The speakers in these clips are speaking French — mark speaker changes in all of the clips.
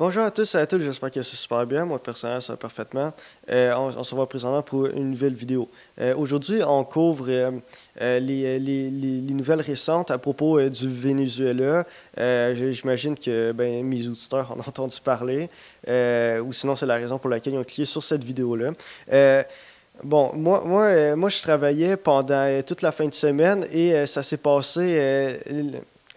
Speaker 1: Bonjour à tous et à toutes, j'espère que c'est super bien. Moi, personnellement, ça va parfaitement. On se voit présentement pour une nouvelle vidéo. Aujourd'hui, on couvre les nouvelles récentes à propos du Venezuela. J'imagine que mes auditeurs en ont entendu parler, ou sinon c'est la raison pour laquelle ils ont cliqué sur cette vidéo-là. Moi, je travaillais pendant toute la fin de semaine et ça s'est passé.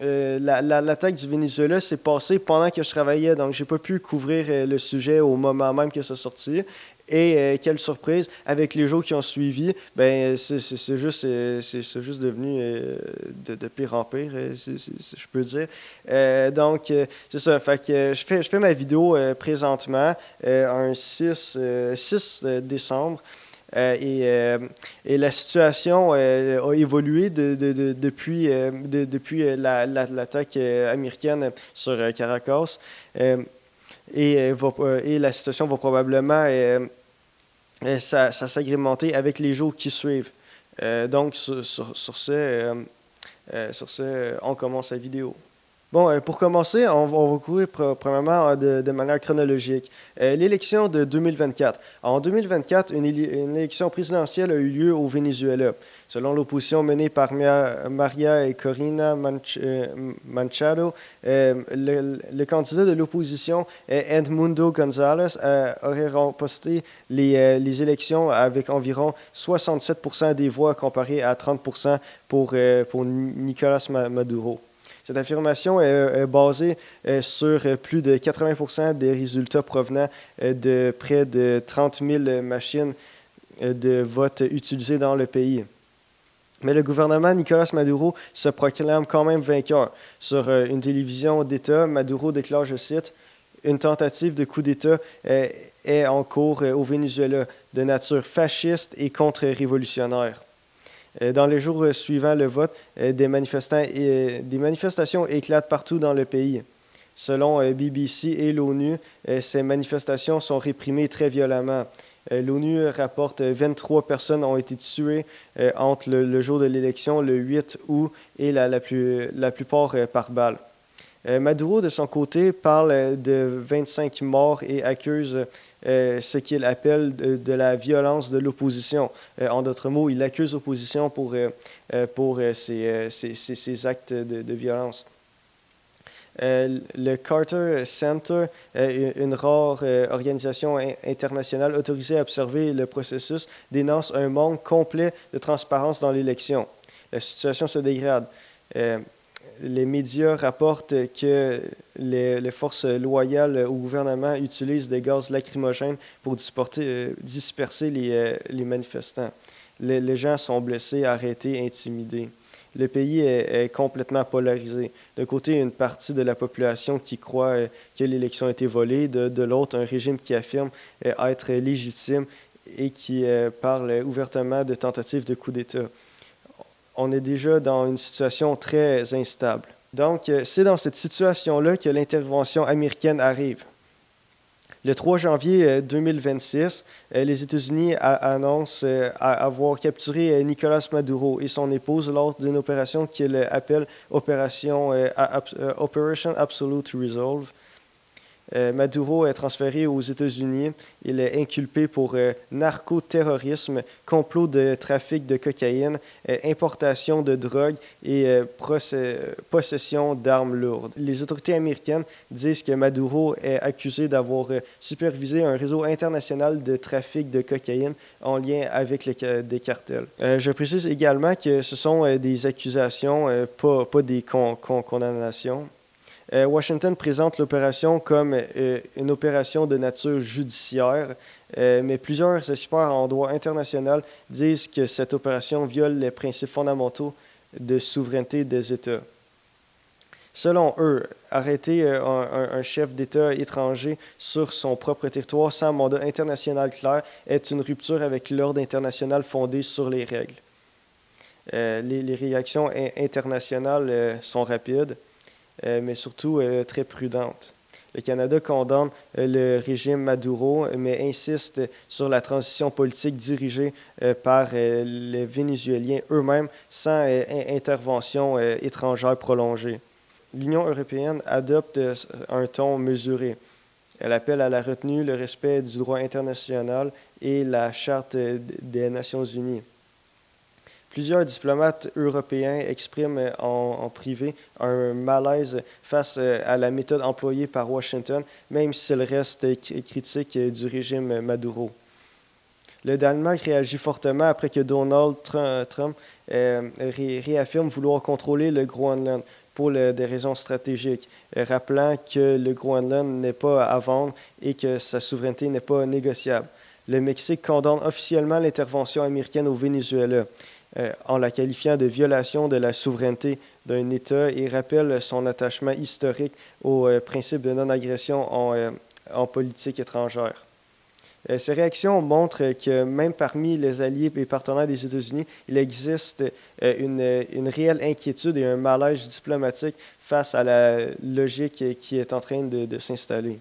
Speaker 1: L'attaque du Venezuela s'est passée pendant que je travaillais, donc j'ai pas pu couvrir le sujet au moment même que ça sortit. Et quelle surprise, avec les jours qui ont suivi, c'est juste devenu de pire en pire, je peux dire. C'est ça, fait que je fais ma vidéo présentement, un 6 décembre. Et la situation a évolué depuis l'attaque américaine sur Caracas. Et la situation va probablement s'agrémenter avec les jours qui suivent. Donc, sur ce, on commence la vidéo. Bon, pour commencer, on va courir premièrement de manière chronologique. L'élection de 2024. En 2024, une élection présidentielle a eu lieu au Venezuela. Selon l'opposition menée par Maria et Corina Machado, le candidat de l'opposition, Edmundo González, aurait remporté les élections avec environ 67% des voix comparé à 30% pour Nicolás Maduro. Cette affirmation est basée sur plus de 80% des résultats provenant de près de 30 000 machines de vote utilisées dans le pays. Mais le gouvernement Nicolás Maduro se proclame quand même vainqueur. Sur une télévision d'État, Maduro déclare, je cite, « Une tentative de coup d'État est en cours au Venezuela, de nature fasciste et contre-révolutionnaire. » Dans les jours suivant le vote, des manifestations éclatent partout dans le pays. Selon BBC et l'ONU, ces manifestations sont réprimées très violemment. L'ONU rapporte 23 personnes ont été tuées entre le jour de l'élection, le 8 août, et la plupart par balle. Maduro, de son côté, parle de 25 morts et accuse ce qu'il appelle de la violence de l'opposition. En d'autres mots, il accuse l'opposition pour ces actes de violence. Le Carter Center, une rare organisation internationale autorisée à observer le processus, dénonce un manque complet de transparence dans l'élection. La situation se dégrade. Les médias rapportent que les forces loyales au gouvernement utilisent des gaz lacrymogènes pour disperser les manifestants. Les gens sont blessés, arrêtés, intimidés. Le pays est complètement polarisé. D'un côté, une partie de la population qui croit que l'élection a été volée, de l'autre, un régime qui affirme être légitime et qui parle ouvertement de tentatives de coup d'État. On est déjà dans une situation très instable. Donc, c'est dans cette situation-là que l'intervention américaine arrive. Le 3 janvier 2026, les États-Unis annoncent avoir capturé Nicolás Maduro et son épouse lors d'une opération qu'ils appellent Operation Absolute Resolve. Maduro est transféré aux États-Unis. Il est inculpé pour narcoterrorisme, complot de trafic de cocaïne, importation de drogue et possession d'armes lourdes. Les autorités américaines disent que Maduro est accusé d'avoir supervisé un réseau international de trafic de cocaïne en lien avec des cartels. Je précise également que ce sont des accusations, pas des condamnations. Washington présente l'opération comme une opération de nature judiciaire, mais plusieurs experts en droit international disent que cette opération viole les principes fondamentaux de souveraineté des États. Selon eux, arrêter un chef d'État étranger sur son propre territoire sans mandat international clair est une rupture avec l'ordre international fondé sur les règles. Les réactions internationales sont rapides, mais surtout très prudente. Le Canada condamne le régime Maduro, mais insiste sur la transition politique dirigée par les Vénézuéliens eux-mêmes sans intervention étrangère prolongée. L'Union européenne adopte un ton mesuré. Elle appelle à la retenue, le respect du droit international et la Charte des Nations unies. Plusieurs diplomates européens expriment en privé un malaise face à la méthode employée par Washington, même s'ils restent critiques du régime Maduro. Le Danemark réagit fortement après que Donald Trump réaffirme vouloir contrôler le Groenland pour des raisons stratégiques, rappelant que le Groenland n'est pas à vendre et que sa souveraineté n'est pas négociable. Le Mexique condamne officiellement l'intervention américaine au Venezuela, en la qualifiant de violation de la souveraineté d'un État et rappelle son attachement historique au principe de non-agression en politique étrangère. Ces réactions montrent que même parmi les alliés et partenaires des États-Unis, il existe une réelle inquiétude et un malaise diplomatique face à la logique qui est en train de s'installer.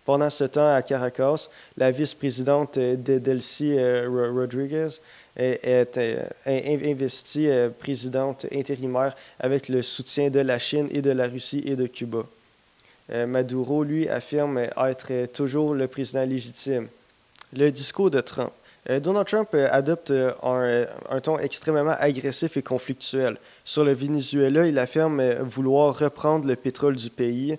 Speaker 1: Pendant ce temps, à Caracas, la vice-présidente Delcy Rodriguez est investie présidente intérimaire avec le soutien de la Chine et de la Russie et de Cuba. Maduro, lui, affirme être toujours le président légitime. Le discours de Trump. Donald Trump adopte un ton extrêmement agressif et conflictuel. Sur le Venezuela, il affirme vouloir reprendre le pétrole du pays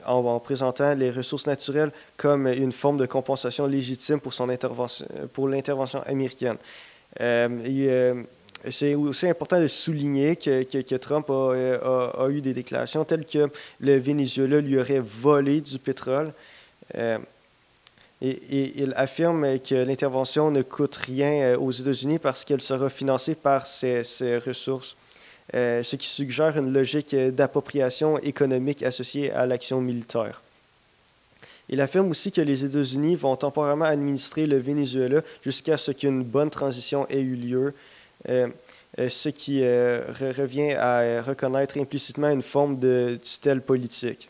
Speaker 1: en présentant les ressources naturelles comme une forme de compensation légitime pour l'intervention américaine. C'est aussi important de souligner que Trump a eu des déclarations telles que le Venezuela lui aurait volé du pétrole. Et il affirme que l'intervention ne coûte rien aux États-Unis parce qu'elle sera financée par ces ressources, ce qui suggère une logique d'appropriation économique associée à l'action militaire. Il affirme aussi que les États-Unis vont temporairement administrer le Venezuela jusqu'à ce qu'une bonne transition ait eu lieu, ce qui revient à reconnaître implicitement une forme de tutelle politique.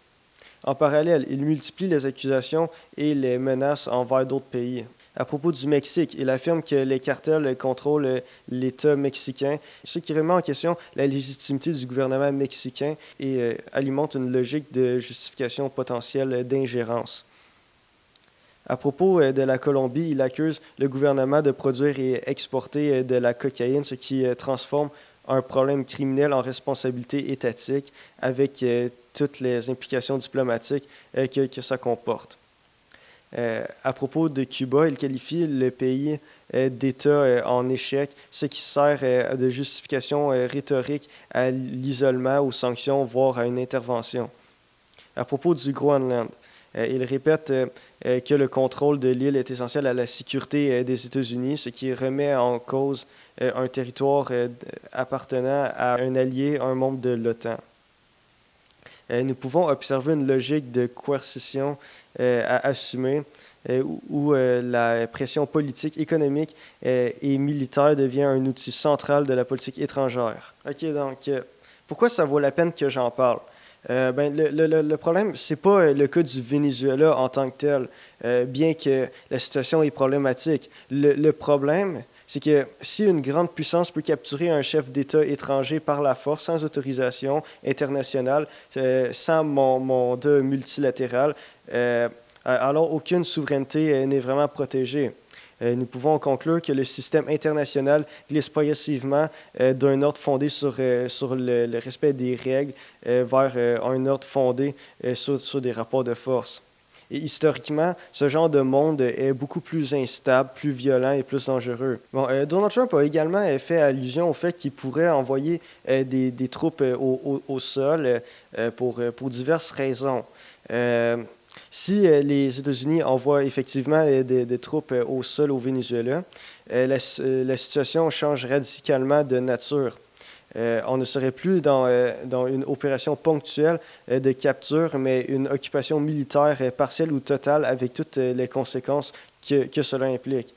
Speaker 1: En parallèle, il multiplie les accusations et les menaces envers d'autres pays. À propos du Mexique, il affirme que les cartels contrôlent l'État mexicain, ce qui remet en question la légitimité du gouvernement mexicain et alimente une logique de justification potentielle d'ingérence. À propos de la Colombie, il accuse le gouvernement de produire et exporter de la cocaïne, ce qui transforme un problème criminel en responsabilité étatique avec toutes les implications diplomatiques que ça comporte. À propos de Cuba, il qualifie le pays d'État en échec, ce qui sert de justification rhétorique à l'isolement, aux sanctions, voire à une intervention. À propos du Groenland, il répète que le contrôle de l'île est essentiel à la sécurité des États-Unis, ce qui remet en cause un territoire appartenant à un allié, un membre de l'OTAN. Nous pouvons observer une logique de coercition à assumer où la pression politique, économique et militaire devient un outil central de la politique étrangère. OK, donc, pourquoi ça vaut la peine que j'en parle? Le problème, c'est pas le cas du Venezuela en tant que tel, bien que la situation est problématique. Le problème, c'est que si une grande puissance peut capturer un chef d'État étranger par la force, sans autorisation internationale, sans mandat multilatéral, alors aucune souveraineté n'est vraiment protégée. Nous pouvons conclure que le système international glisse progressivement d'un ordre fondé sur le respect des règles vers un ordre fondé sur des rapports de force. Et historiquement, ce genre de monde est beaucoup plus instable, plus violent et plus dangereux. Donald Trump a également fait allusion au fait qu'il pourrait envoyer des troupes au sol pour diverses raisons. Si les États-Unis envoient effectivement des troupes au sol au Venezuela, la situation change radicalement de nature. On ne serait plus dans une opération ponctuelle de capture, mais une occupation militaire partielle ou totale avec toutes les conséquences que cela implique.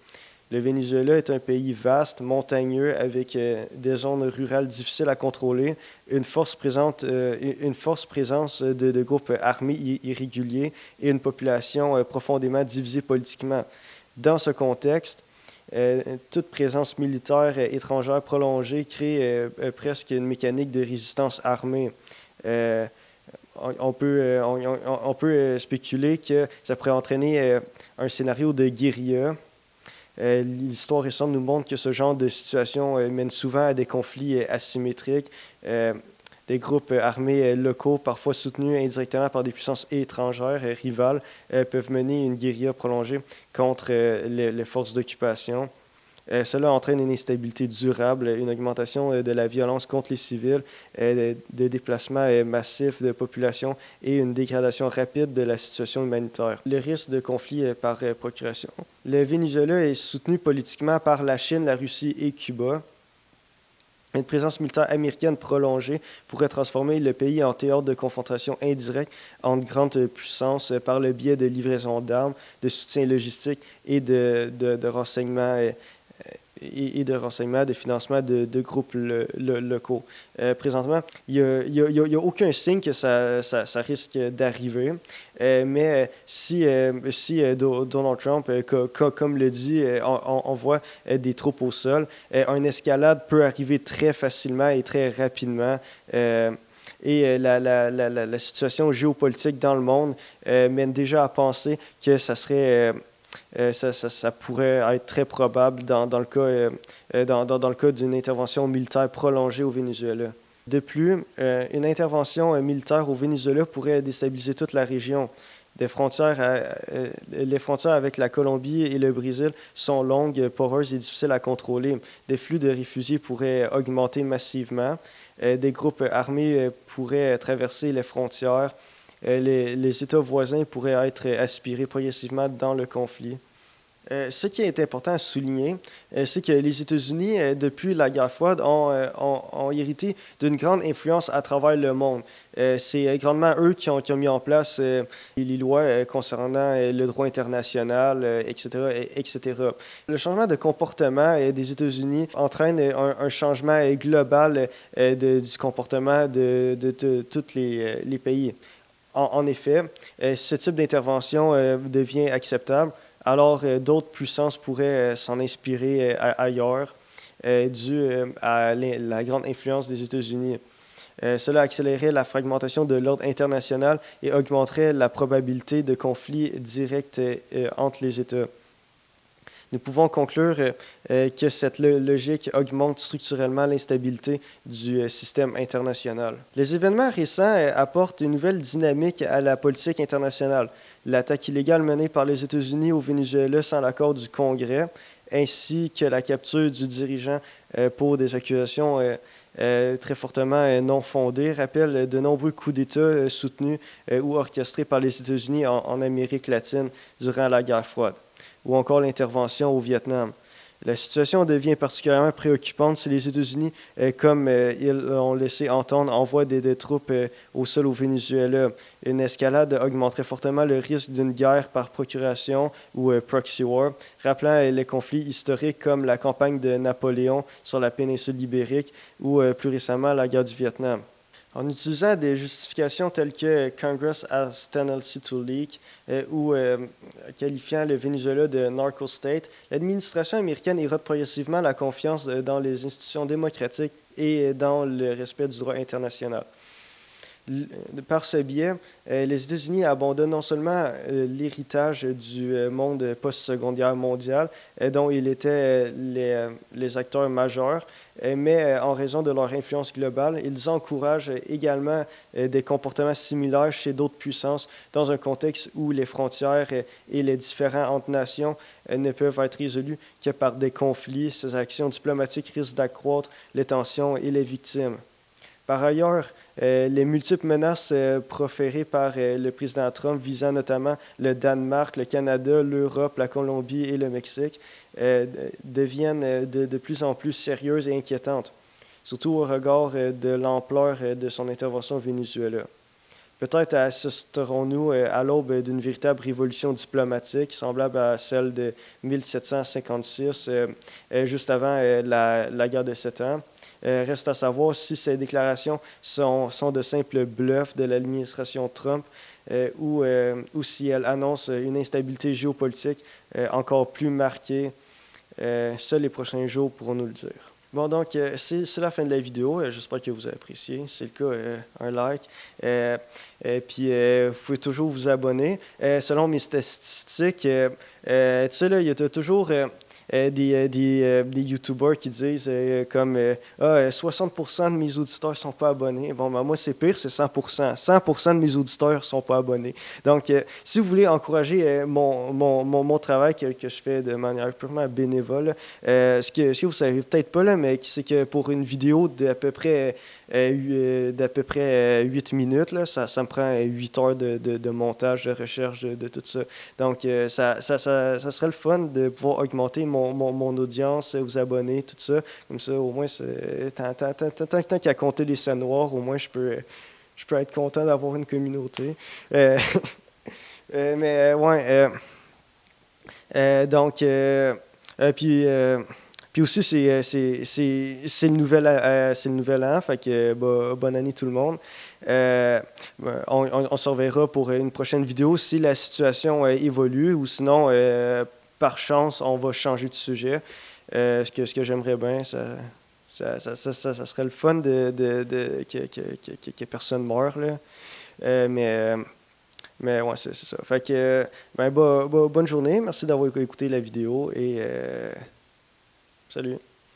Speaker 1: Le Venezuela est un pays vaste, montagneux, avec des zones rurales difficiles à contrôler, une forte présence de groupes armés irréguliers et une population profondément divisée politiquement. Dans ce contexte, toute présence militaire étrangère prolongée crée presque une mécanique de résistance armée. On peut spéculer que ça pourrait entraîner un scénario de guérilla. L'histoire récente nous montre que ce genre de situation mène souvent à des conflits asymétriques. Des groupes armés locaux, parfois soutenus indirectement par des puissances étrangères rivales, peuvent mener une guérilla prolongée contre les forces d'occupation. Cela entraîne une instabilité durable, une augmentation de la violence contre les civils, des déplacements massifs de population et une dégradation rapide de la situation humanitaire. Le risque de conflit par procuration. Le Venezuela est soutenu politiquement par la Chine, la Russie et Cuba. Une présence militaire américaine prolongée pourrait transformer le pays en théâtre de confrontation indirecte entre grandes puissances par le biais de livraisons d'armes, de soutien logistique et de renseignements de financement de groupes locaux. Présentement, il n'y a aucun signe que ça risque d'arriver, mais si Donald Trump, comme le dit, envoie des troupes au sol, une escalade peut arriver très facilement et très rapidement. Et la situation géopolitique dans le monde mène déjà à penser que ça serait... Ça pourrait être très probable dans le cas d'une intervention militaire prolongée au Venezuela. De plus, une intervention militaire au Venezuela pourrait déstabiliser toute la région. Les frontières avec la Colombie et le Brésil sont longues, poreuses et difficiles à contrôler. Des flux de réfugiés pourraient augmenter massivement. Des groupes armés pourraient traverser les frontières. Les États voisins pourraient être aspirés progressivement dans le conflit. Ce qui est important à souligner, c'est que les États-Unis, depuis la guerre froide, ont hérité d'une grande influence à travers le monde. C'est grandement eux qui ont mis en place les lois concernant le droit international, etc., etc. Le changement de comportement des États-Unis entraîne un changement global du comportement de tous les pays. En effet, ce type d'intervention devient acceptable, alors d'autres puissances pourraient s'en inspirer ailleurs, dû à la grande influence des États-Unis. Cela accélérerait la fragmentation de l'ordre international et augmenterait la probabilité de conflits directs entre les États. Nous pouvons conclure que cette logique augmente structurellement l'instabilité du système international. Les événements récents apportent une nouvelle dynamique à la politique internationale. L'attaque illégale menée par les États-Unis au Venezuela sans l'accord du Congrès, ainsi que la capture du dirigeant pour des accusations très fortement non fondées, rappellent de nombreux coups d'État soutenus ou orchestrés par les États-Unis en Amérique latine durant la guerre froide, ou encore l'intervention au Vietnam. La situation devient particulièrement préoccupante si les États-Unis, comme ils l'ont laissé entendre, envoient des troupes au sol au Venezuela. Une escalade augmenterait fortement le risque d'une guerre par procuration ou proxy war, rappelant les conflits historiques comme la campagne de Napoléon sur la péninsule ibérique ou plus récemment la guerre du Vietnam. En utilisant des justifications telles que Congress has tendency to leak ou qualifiant le Venezuela de narco-state, l'administration américaine érode progressivement la confiance dans les institutions démocratiques et dans le respect du droit international. Par ce biais, les États-Unis abandonnent non seulement l'héritage du monde post-seconde guerre mondiale, dont ils étaient les acteurs majeurs, mais en raison de leur influence globale, ils encouragent également des comportements similaires chez d'autres puissances dans un contexte où les frontières et les différends entre nations ne peuvent être résolus que par des conflits. Ces actions diplomatiques risquent d'accroître les tensions et les victimes. Par ailleurs, les multiples menaces proférées par le président Trump visant notamment le Danemark, le Canada, l'Europe, la Colombie et le Mexique deviennent de plus en plus sérieuses et inquiétantes, surtout au regard de l'ampleur de son intervention au Venezuela. Peut-être assisterons-nous à l'aube d'une véritable révolution diplomatique semblable à celle de 1756, juste avant la guerre de 7 ans. Reste à savoir si ces déclarations sont de simples bluffs de l'administration Trump ou si elles annoncent une instabilité géopolitique encore plus marquée. Seuls les prochains jours pourront nous le dire. Bon, donc, c'est la fin de la vidéo. J'espère que vous avez apprécié. Si c'est le cas, un like. Puis, vous pouvez toujours vous abonner. Selon mes statistiques, tu sais, là, il y a toujours des YouTubers qui disent comme 60% de mes auditeurs ne sont pas abonnés. Bon, ben, moi, c'est pire, c'est 100%. 100% de mes auditeurs ne sont pas abonnés. Donc, si vous voulez encourager mon travail que je fais de manière purement bénévole, ce que vous savez peut-être pas, là, mais c'est que pour une vidéo d'à peu près 8 minutes, là, ça me prend 8 heures de montage, de recherche, de tout ça. Donc, ça serait le fun de pouvoir augmenter mon audience, vous abonner, tout ça. Comme ça, au moins, tant qu'à compter les scènes noires, au moins, je peux être content d'avoir une communauté. Mais, ouais. Donc, puis aussi, c'est le nouvel an, fait que bonne année tout le monde. On se reverra pour une prochaine vidéo si la situation évolue ou sinon, par chance, on va changer de sujet. Ce que j'aimerais bien, ça serait le fun que personne meure, là. Mais ouais, c'est ça. Fait que, bonne journée. Merci d'avoir écouté la vidéo et salut.